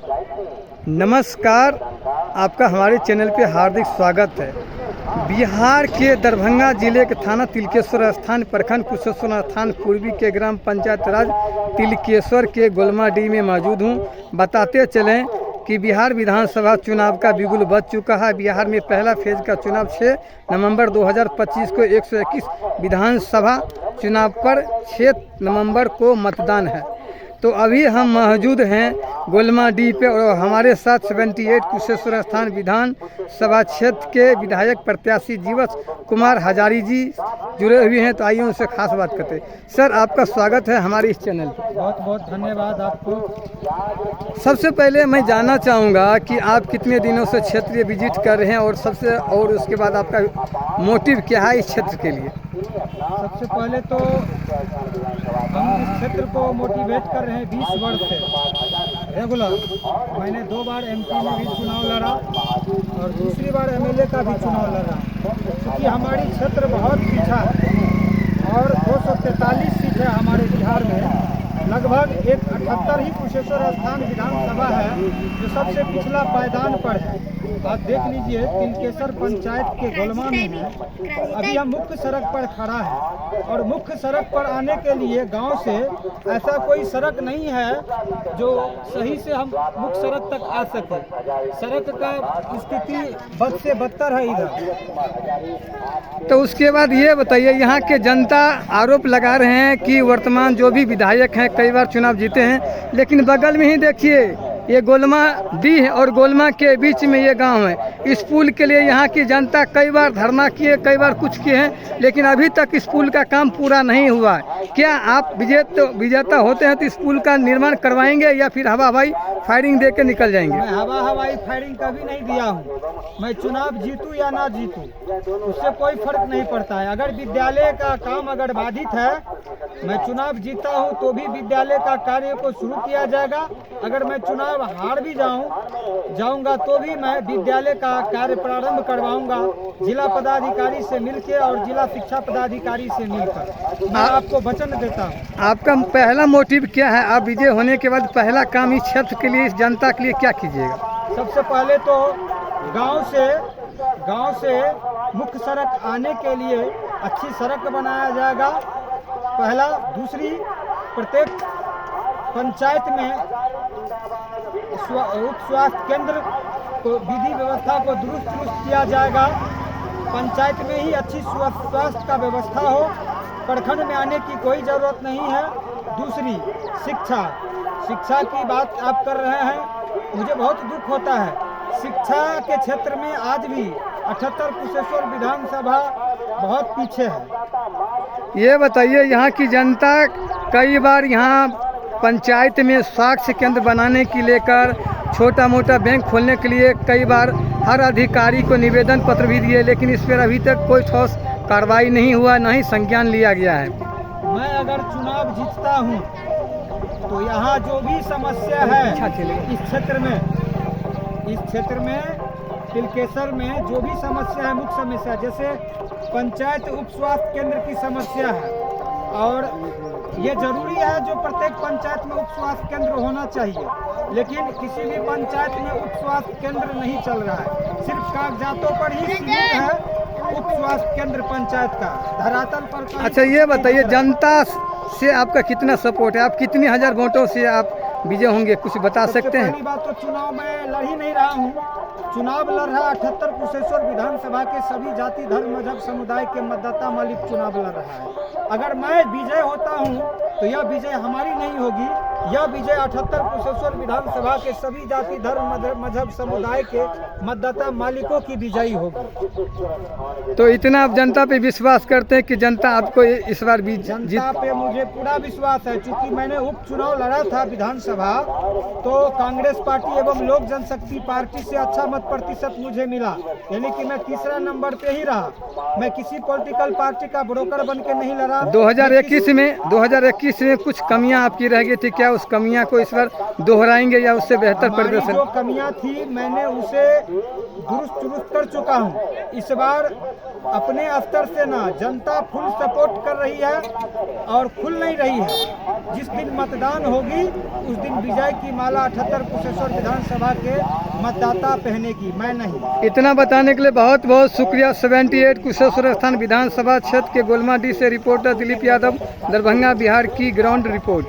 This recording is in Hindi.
नमस्कार, आपका हमारे चैनल पे हार्दिक स्वागत है। बिहार के दरभंगा जिले के थाना तिलकेश्वर स्थान प्रखंड कुशेश्वर स्थान पूर्वी के ग्राम पंचायत राज तिलकेश्वर के गोलमाडीह में मौजूद हूँ। बताते चलें कि बिहार विधानसभा चुनाव का बिगुल बज चुका है। बिहार में पहला फेज का चुनाव 6 नवंबर 2025 को 121 विधानसभा चुनाव पर 6 नवंबर को मतदान है। तो अभी हम मौजूद हैं गोलमाडीह पे और हमारे साथ 78 कुशेश्वर स्थान विधानसभा क्षेत्र के विधायक प्रत्याशी जीवछ कुमार हजारी जी जुड़े हुए हैं। तो आइए उनसे खास बात करते हैं। सर, आपका स्वागत है हमारे इस चैनल पर। बहुत बहुत धन्यवाद आपको। सबसे पहले मैं जानना चाहूँगा कि आप कितने दिनों से क्षेत्रीय विजिट कर रहे हैं और उसके बाद आपका मोटिव क्या है इस क्षेत्र के लिए? सबसे पहले तो हम इस क्षेत्र को मोटिवेट कर रहे हैं 20 वर्ष से रेगुलर। मैंने 2 बार एमपी में भी चुनाव लड़ा और दूसरी बार एमएलए का भी चुनाव लड़ा। क्योंकि हमारी क्षेत्र बहुत पीछा है और 243 सीट है हमारे बिहार में। लगभग 78 ही कुशेश्वर स्थान विधानसभा है जो सबसे पिछला पायदान पर है। आप देख लीजिए तिलकेश्वर पंचायत के गोलमा में है। अभी हम मुख्य सड़क पर खड़ा है और मुख्य सड़क पर आने के लिए गांव से ऐसा कोई सड़क नहीं है जो सही से हम मुख्य सड़क तक आ सके। सड़क का स्थिति बद से बदतर है इधर। तो उसके बाद ये बताइए, यहाँ के जनता आरोप लगा रहे हैं कि वर्तमान जो भी विधायक हैं कई बार चुनाव जीते हैं, लेकिन बगल में ही देखिए ये गोलमाडीह और गोलमा के बीच में ये गांव है। इस पुल के लिए यहाँ की जनता कई बार धरना किए, कई बार कुछ किए हैं, लेकिन अभी तक इस पुल का काम पूरा नहीं हुआ है। क्या आप विजेता होते हैं तो इस पुल का निर्माण करवाएंगे या फिर हवा हवाई फायरिंग दे के निकल जाएंगे? मैं हवा हवाई फायरिंग कभी नहीं दिया हूँ। मैं चुनाव जीतूँ या ना जीतूँ उससे कोई फर्क नहीं पड़ता है। अगर विद्यालय का काम अगर बाधित है, मैं चुनाव जीता हूँ तो भी विद्यालय का कार्य को शुरू किया जाएगा। अगर मैं चुनाव हार भी जाऊंगा तो भी मैं विद्यालय का कार्य प्रारंभ करवाऊंगा जिला पदाधिकारी से मिलकर और जिला शिक्षा पदाधिकारी से मिलकर। मैं आपको वचन देता हूँ। आपका पहला मोटिव क्या है? आप विजय होने के बाद पहला काम इस क्षेत्र के लिए, इस जनता के लिए क्या कीजिएगा? सबसे पहले तो गांव से मुख्य सड़क आने के लिए अच्छी सड़क बनाया जाएगा पहला। दूसरी, प्रत्येक पंचायत में उप स्वास्थ्य केंद्र को विधि व्यवस्था को दुरुस्त किया जाएगा। पंचायत में ही अच्छी स्वास्थ्य का व्यवस्था हो, प्रखंड में आने की कोई ज़रूरत नहीं है। दूसरी, शिक्षा की बात आप कर रहे हैं, मुझे बहुत दुख होता है। शिक्षा के क्षेत्र में आज भी 78 कुशेश्वर विधानसभा बहुत पीछे है। ये बताइए, यहाँ की जनता कई बार यहाँ पंचायत में स्वास्थ्य केंद्र बनाने की लेकर, छोटा मोटा बैंक खोलने के लिए कई बार हर अधिकारी को निवेदन पत्र भी दिए, लेकिन इस पर अभी तक कोई ठोस कार्रवाई नहीं हुआ, न ही संज्ञान लिया गया है। मैं अगर चुनाव जीतता हूँ तो यहाँ जो भी समस्या है इस क्षेत्र में तिलकेश्वर में जो भी समस्या है, मुख्य समस्या जैसे पंचायत उप स्वास्थ्य केंद्र की समस्या है और ये जरूरी है जो प्रत्येक पंचायत में उप स्वास्थ्य केंद्र होना चाहिए, लेकिन किसी भी पंचायत में उप स्वास्थ्य केंद्र नहीं चल रहा है। सिर्फ कागजातों पर ही सीमित है उप स्वास्थ्य केंद्र पंचायत का, धरातल पर। अच्छा, ये बताइए, जनता से आपका कितना सपोर्ट है? आप कितने हजार वोटों से आप विजय होंगे, कुछ बता सकते हैं? पहली बात तो चुनाव में लड़ ही नहीं रहा हूँ। चुनाव लड़ रहा 78 कुशेश्वर विधानसभा के सभी जाति धर्म मजहब समुदाय के मतदाता मालिक चुनाव लड़ रहा है। अगर मैं विजय होता हूँ तो यह विजय हमारी नहीं होगी, यह विजय 78 कुशेश्वर विधानसभा के सभी जाति धर्म मजहब समुदाय के मतदाता मालिकों की विजयी होगी। तो इतना आप जनता पे विश्वास करते हैं कि जनता आपको इस बार भी जनता पे मुझे पूरा विश्वास है। चूंकि मैंने उपचुनाव लड़ा था विधानसभा, तो कांग्रेस पार्टी एवं लोक जनशक्ति पार्टी से अच्छा मत प्रतिशत मुझे मिला, यानी कि मैं तीसरा नंबर पे ही रहा। मैं किसी पॉलिटिकल पार्टी का ब्रोकर बन के नहीं लड़ा। 2021 में कुछ कमियां आपकी रह गई थी क्या? क्या उस कमियां को इस बार दोहराएंगे या उससे बेहतर हमारी प्रदर्शन? जो कमियां थी मैंने उसे दुरुस्त दुरुस्त कर चुका हूं। इस बार अपने स्तर से ना जनता फुल सपोर्ट कर रही है और खुल नहीं रही है। जिस दिन मतदान होगी उस दिन विजय की माला 78 कुशेश्वर विधानसभा के मतदाता पहनेगी, मैं नहीं। इतना बताने के लिए बहुत बहुत शुक्रिया। 78 कुशेश्वर स्थान विधानसभा क्षेत्र के गोलमाडी से रिपोर्टर दिलीप यादव, दरभंगा बिहार की ग्राउंड रिपोर्ट।